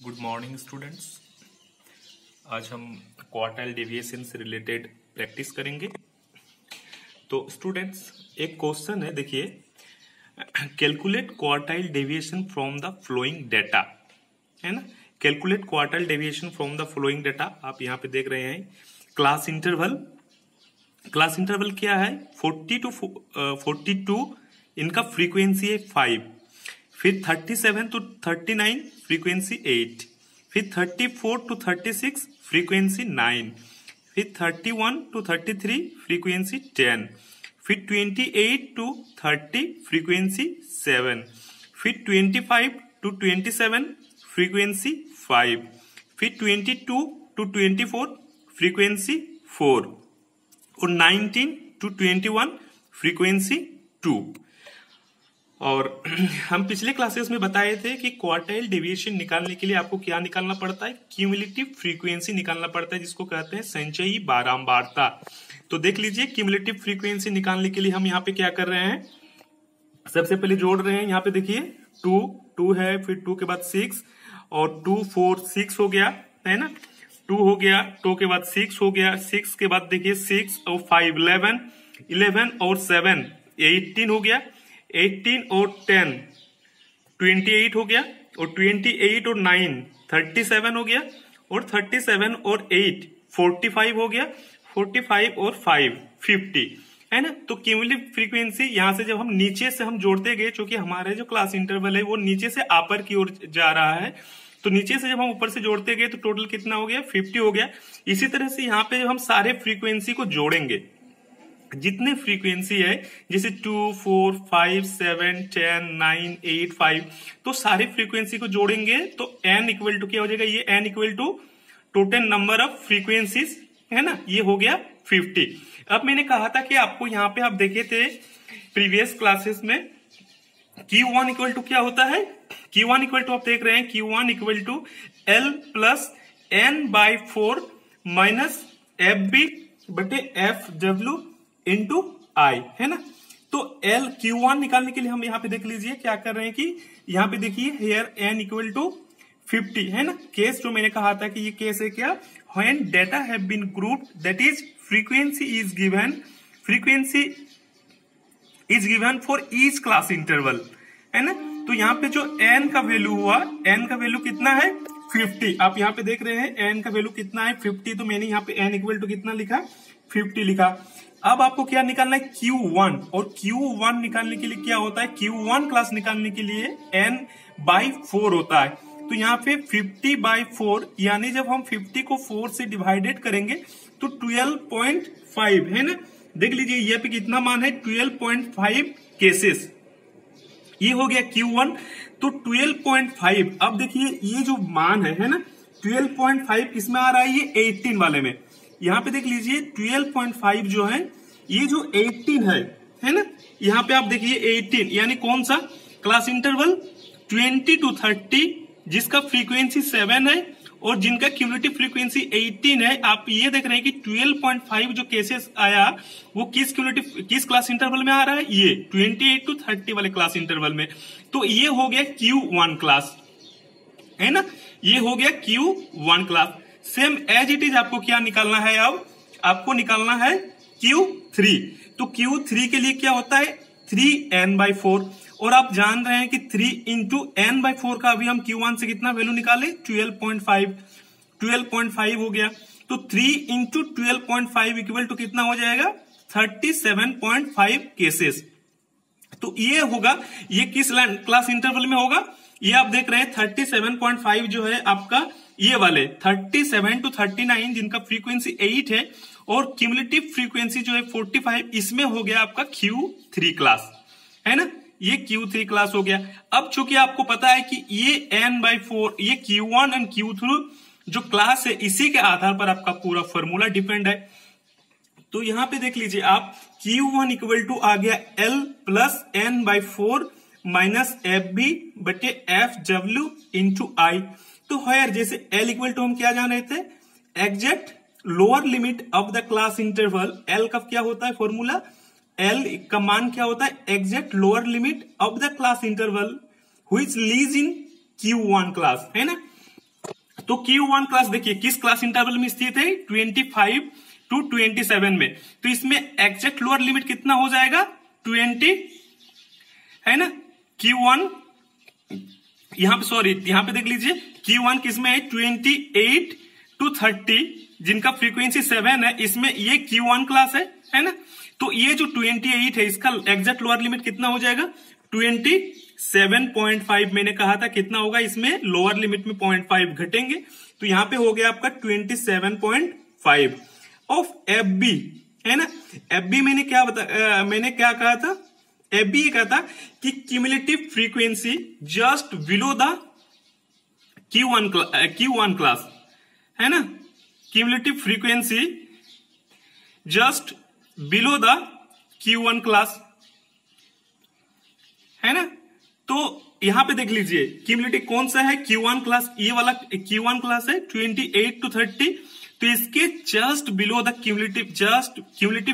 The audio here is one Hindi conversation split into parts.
Good morning students. आज हम क्वार्टाइल डेविएशन से रिलेटेड प्रैक्टिस करेंगे। तो स्टूडेंट्स एक क्वेश्चन है, देखिए, calculate quartile deviation from the flowing data, है ना। Calculate quartile deviation from the flowing data, आप यहाँ पे देख रहे हैं क्लास इंटरवल। क्लास इंटरवल क्या है? 40 to 42, इनका फ्रीक्वेंसी है 5, फिर 37 to 39 फ्रीक्वेंसी 8, फिर 34 to 36 फ्रीक्वेंसी 9, फिर 31 to 33 फ्रीक्वेंसी 10, फिर 28 to 30 फ्रीक्वेंसी 7, फिर 25 to 27 फ्रीक्वेंसी 5, फिर 22 to 24 फ्रीक्वेंसी 4 और 19 to 21 फ्रीक्वेंसी 2। और हम पिछले क्लासेस में बताए थे कि क्वार्टाइल डेविएशन निकालने के लिए आपको क्या निकालना पड़ता है? क्यूमुलेटिव फ्रीक्वेंसी निकालना पड़ता है, जिसको कहते हैं संचयी बारंबारता। तो देख लीजिए, क्यूमुलेटिव फ्रीक्वेंसी निकालने के लिए हम यहाँ पे क्या कर रहे हैं, सबसे पहले जोड़ रहे हैं। यहाँ पे देखिए 2 है, फिर 2 के बाद 6 और 2 4 6 हो गया, है ना। 2 हो गया, 2 के बाद 6 हो गया, 6 के बाद देखिए 6 और 5 11 और 7 18 हो गया, 18 और 10 28 हो गया, और 28 और 9 37 हो गया, और 37 और 8 45 हो गया, 45 और 5 50, है ना। तो क्यूमुलेटिव फ्रीक्वेंसी यहां से जब हम नीचे से हम जोड़ते गए, क्योंकि हमारे जो क्लास इंटरवल है वो नीचे से अपर की ओर जा रहा है, तो नीचे से जब हम ऊपर से जोड़ते गए तो टोटल कितना हो गया? 50 हो गया। इसी तरह से यहाँ पे जब हम सारे फ्रीक्वेंसी को जोड़ेंगे, जितने फ्रीक्वेंसी है, जैसे 2 4 5 7 10 9 8 5, तो सारे फ्रीक्वेंसी को जोड़ेंगे तो n इक्वल टू क्या हो जाएगा? ये n equal to total number of frequencies, है ना, ये हो गया 50। अब मैंने कहा था कि आपको यहाँ पे आप देखे थे प्रीवियस क्लासेस में Q1 इक्वल टू क्या होता है? Q1 इक्वल टू आप देख रहे हैं, Q1 equal to L plus N/4 minus FB बटे FW इंटू I, है ना। तो L Q1 निकालने के लिए हम यहाँ पे देख लीजिए क्या कर रहे हैं कि यहाँ पे देखिए हेयर N इक्वल टू 50, है ना। केस जो मैंने कहा था कि ये केस है क्या? When data have been grouped, that is frequency is given for each class interval, है ना। तो यहाँ पे जो n का वैल्यू हुआ, n का वैल्यू कितना है? 50। आप यहाँ पे देख रहे हैं n का वैल्यू कितना है? 50। तो मैंने यहाँ पे n इक्वल टू कितना लिखा? 50 लिखा। अब आपको क्या निकालना है? Q1। और Q1 निकालने के लिए क्या होता है? Q1 क्लास निकालने के लिए n/4 होता है। तो यहाँ पे 50/4, यानी जब हम 50 को 4 से डिवाइडेड करेंगे तो 12.5, है ना। देख लीजिए ये पे कितना मान है? 12.5 केसेस, ये हो गया Q1। तो 12.5, अब देखिए ये जो मान है ना, 12.5 किसमें आ रहा है? ये 18 वाले में। यहाँ पे देख लीजिए 12.5 जो है, ये जो 18 है ना, यहाँ पे आप देखिए 18, यानी कौन सा क्लास इंटरवल? 20 to 30, जिसका फ्रीक्वेंसी 7 है और जिनका क्यूमुलेटिव फ्रीक्वेंसी 18 है। आप ये देख रहे हैं कि 12.5 जो केसेस आया वो किस क्लास इंटरवल में आ रहा है? ये 28 to 30 वाले क्लास इंटरवल में। तो ये हो गया Q1 क्लास, है ना, ये हो गया Q1 class. Same as it is आपको क्या निकालना है? अब आपको निकालना है Q3। तो Q3 के लिए क्या होता है? 3n/4, और आप जान रहे हैं कि 3 इंटू n/4 का अभी हम Q1 से कितना वैल्यू निकाले? 12.5 हो गया। तो 3 इंटू 12.5 इक्वल टू कितना हो जाएगा? 37.5 केसेस। तो ये होगा, ये किस क्लास इंटरवल में होगा? ये आप देख रहे हैं 37.5 जो है आपका, ये वाले 37 to 39 जिनका फ्रीक्वेंसी 8 है, और क्यूमुलेटिव फ्रीक्वेंसी जो है 45, इसमें हो गया आपका Q3 क्लास, है ना। ये Q3 क्लास हो गया। अब चूंकि आपको पता है कि ये n/4, ये Q1 एंड Q3 जो क्लास है, इसी के आधार पर आपका पूरा फॉर्मूला डिपेंड है। तो यहां पे देख लीजिए आप, Q1 इक्वल टू आ गया L plus N/4 minus FB बटे FW इंटू I। तो हेयर जैसे L इक्वल टू हम क्या जान रहे थे? Exact lower limit of the class interval. L का क्या होता है फॉर्मूला? L का मान क्या होता है? Exact lower limit of the class interval which lease in Q1 class, है ना। तो Q1 क्लास देखिए किस क्लास इंटरवल में स्थित है, 25 to 27 में। तो इसमें एग्जैक्ट लोअर लिमिट कितना हो जाएगा, 20 है ना। Q1 यहाँ पे देख लीजिए Q1 किसमें है, 28 to 30 जिनका फ्रीक्वेंसी 7 है, इसमें ये Q1 क्लास है ना। तो ये जो 28 है इसका एग्जैक्ट लोअर लिमिट कितना हो जाएगा, 27.5। मैंने कहा था कितना होगा, इसमें लोअर लिमिट में 0.5 घटेंगे, तो यहाँ पे हो गया आपका 27.5 ऑफ FB है ना। FB मैंने क्या कहा था, FB ये कहा था कि cumulative frequency just below the Q1 class है ना, cumulative frequency just below the Q1 class है ना। तो यहां पे देख लीजिए क्यूमुलेटिव कौन सा है, Q1 क्लास, ये वाला Q1 क्लास है 28 to 30। तो इसके just below the cumulative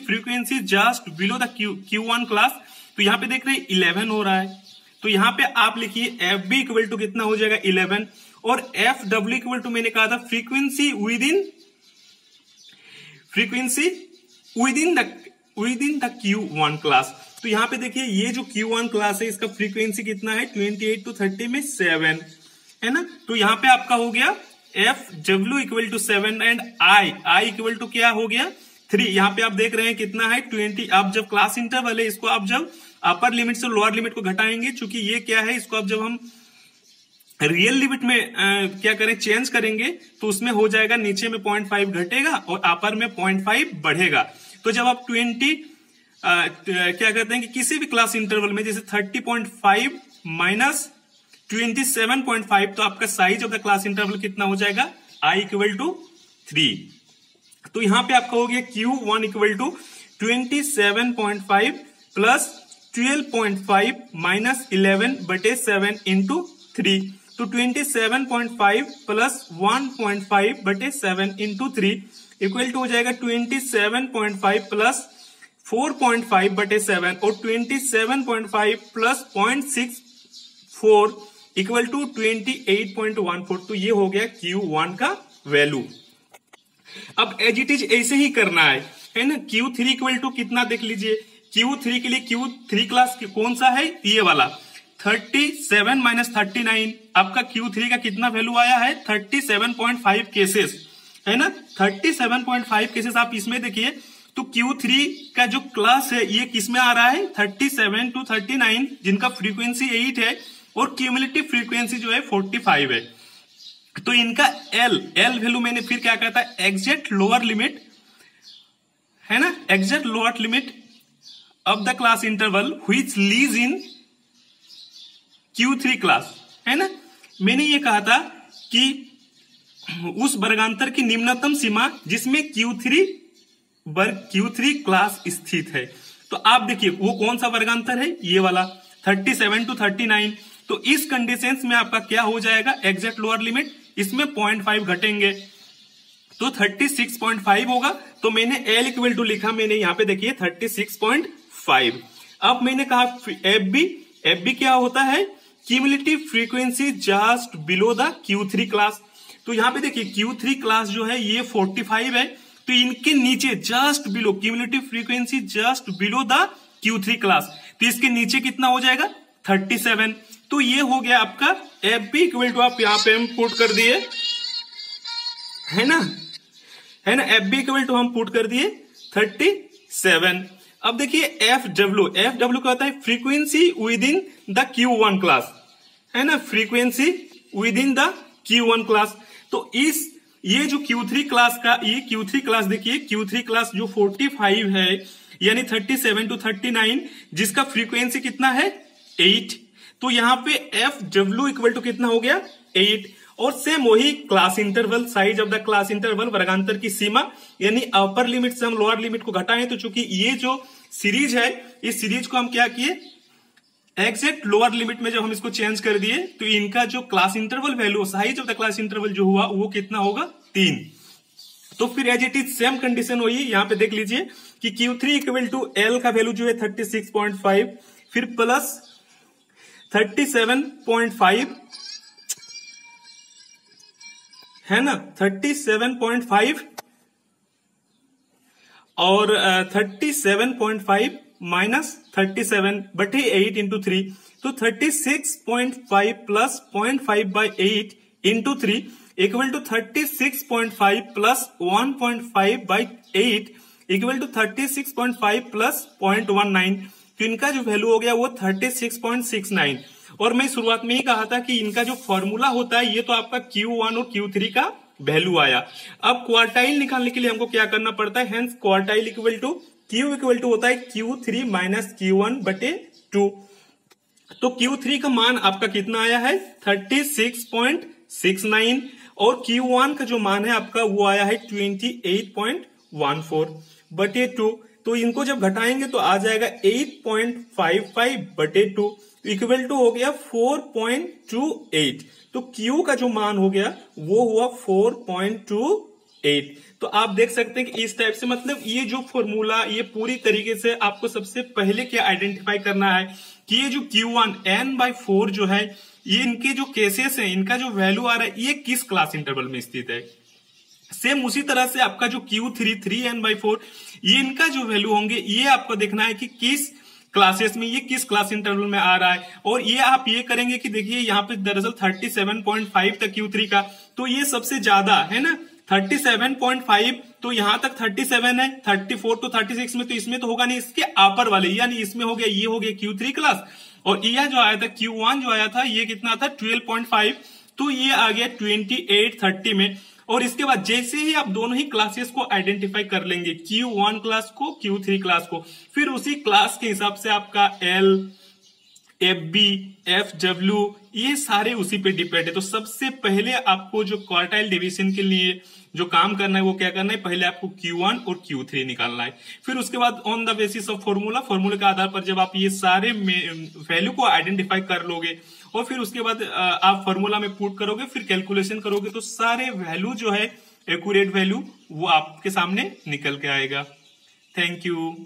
frequency just below the Q1 class. तो यहां पे देख रहे हैं 11 हो रहा है, तो यहां पे आप लिखिए FB इक्वल टू कितना हो जाएगा 11, और FW इक्वल टू मैंने कहा था frequency within the Q1 class. तो यहां पे देखिए ये जो Q1 क्लास है इसका फ्रीक्वेंसी कितना है, 28 to 30 में 7 है ना। तो यहां पे आपका हो गया FW equal to 7 and I equal to क्या हो गया 3। यहां पे आप देख रहे हैं कितना है 20। आप जब क्लास इंटरवल है इसको आप जब अपर लिमिट से लोअर लिमिट को घटाएंगे, चूंकि ये क्या है, इसको आप जब हम रियल लिमिट में क्या करें, चेंज करेंगे, तो उसमें हो जाएगा नीचे में 0.5 घटेगा और अपर में 0.5 बढ़ेगा। तो जब आप 20 क्या कहते हैं कि किसी भी क्लास इंटरवल में जैसे 30.5 माइनस 27.5, तो आपका size of the class interval कितना हो जाएगा, I इक्वल टू 3। तो यहां पे आपका हो गया Q1 equal to 27.5 plus 12.5 minus 11/7 into 3। तो 27.5 प्लस 1.5/7 इंटू 3 इक्वल टू हो जाएगा 27.5 प्लस 4.5/7 और 27.5 प्लस 0.64 इक्वल टू 28.14। तो ये हो गया Q1 का वैल्यू। अब एज इट इज ऐसे ही करना है ना। Q3 इक्वल टू कितना देख लीजिए, Q3 के लिए Q3 क्लास कौन सा है, ये वाला 37 माइनस 39। आपका Q3 का कितना वैल्यू आया है, 37.5 केसेस है ना। 37.5 केसेस आप इसमें देखिए, तो Q3 का जो क्लास है ये किसमें आ रहा है, 37 to 39 जिनका फ्रीक्वेंसी 8 है और क्यूमुलेटिव फ्रीक्वेंसी जो है 45 है। तो इनका L वैल्यू मैंने फिर क्या कहता है, एग्जैक्ट लोअर लिमिट है ना, exact lower limit of the class interval which lease in Q3 class है ना। मैंने ये कहा था कि उस वर्गांतर की निम्नतम सीमा जिसमें Q3 क्लास स्थित है। तो आप देखिए वो कौन सा वर्गांतर है, ये वाला 37 to 39। तो इस कंडीशंस में आपका क्या हो जाएगा, एग्जैक्ट लोअर लिमिट, इसमें 0.5 घटेंगे तो 36.5 होगा। तो मैंने L इक्वल टू लिखा, मैंने यहां पे देखिए 36.5। अब मैंने कहा FB क्या होता है, cumulative frequency just below the Q3 class. तो यहां पे देखिए Q3 क्लास जो है ये 45 है, तो इनके नीचे just below cumulative frequency just below the Q3 class, तो इसके नीचे कितना हो जाएगा 37। तो ये हो गया आपका FB इक्वल टू, आप यहां पे हम पुट कर दिए है ना FB इक्वल टू हम पुट कर दिए 37। अब देखिए FW क्या होता है, frequency with in the Q1 class है ना, frequency with in the Q1 class. तो ये जो Q3 क्लास का, ये Q3 क्लास देखिए, Q3 क्लास जो 45 है यानी 37 to 39 जिसका फ्रीक्वेंसी कितना है 8। तो यहां पे FW इक्वल टू कितना हो गया 8। और सेम वही class interval, size of the class interval, वर्गांतर की सीमा, यानी अपर लिमिट से हम लोअर लिमिट को घटाएं, तो चूंकि ये जो सीरीज है इस सीरीज को हम क्या किए, एग्जैक्ट लोअर लिमिट में जब हम इसको चेंज कर दिए तो इनका जो class interval value, size of the class interval जो हुआ वो कितना होगा 3। तो फिर as it is same condition हुई, यहां पे देख लीजिए कि Q3 इक्वल टू L का वैल्यू जो है 36.5 फिर प्लस 37.5 है ना 37.5 और 37.5 माइनस 37/8 इंटू 3, तो 36.5 plus 0.5/8 into 3 equal to 36.5 plus 1.5/8 equal to 36.5 plus 0.19। तो इनका जो वैल्यू हो गया वो 36.69। और मैं शुरुआत में ही कहा था कि इनका जो फॉर्मूला होता है ये तो आपका Q1 और Q3 का वैल्यू आया। अब क्वार्टाइल निकालने के लिए हमको क्या करना पड़ता है, hence quartile equal to Q equal to होता है Q3 माइनस Q1/2। तो Q3 का मान आपका कितना आया है 36.69 और Q1 का जो मान है आपका वो आया है 28.14/2। तो इनको जब घटाएंगे तो आ जाएगा 8.55/2 इक्वल टू हो गया 4.28। तो Q का जो मान हो गया वो हुआ 4.28। तो आप देख सकते हैं कि इस टाइप से मतलब ये जो फॉर्मूला ये पूरी तरीके से आपको सबसे पहले क्या आइडेंटिफाई करना है कि ये जो Q1 n/4 जो है ये इनके जो केसेस है इनका जो वैल्यू आ रहा है ये किस क्लास इंटरवल में स्थित है। सेम उसी तरह से आपका जो Q3 3n/4 ये इनका जो वैल्यू होंगे ये आपको देखना है कि किस क्लासेस में ये किस क्लास इंटरवल में आ रहा है। और ये आप ये करेंगे कि देखिए यहाँ पे दरअसल 37.5 तक Q3 का, तो ये सबसे ज्यादा है ना 37.5, तो यहां तक 37 है, 34 to 36 में तो इसमें तो होगा नहीं, इसके अपर वाले यानी इसमें हो गया, ये हो गया Q3 क्लास। और यह जो आया था Q1 जो आया था ये कितना था 12.5, तो ये आ गया 28-30 में। और इसके बाद जैसे ही आप दोनों ही क्लासेस को आइडेंटिफाई कर लेंगे Q1 क्लास को Q3 क्लास को, फिर उसी क्लास के हिसाब से आपका L FB FW ये सारे उसी पे डिपेंड है। तो सबसे पहले आपको जो क्वार्टाइल डिवीजन के लिए जो काम करना है वो क्या करना है, पहले आपको Q1 और Q3 निकालना है। फिर उसके बाद ऑन द बेसिस ऑफ फॉर्मूले के आधार पर जब आप ये सारे वैल्यू को आइडेंटिफाई कर लोगे और फिर उसके बाद आप फॉर्मूला में पुट करोगे, फिर कैलकुलेशन करोगे, तो सारे वैल्यू जो है एक्यूरेट वैल्यू वो आपके सामने निकल के आएगा। Thank you.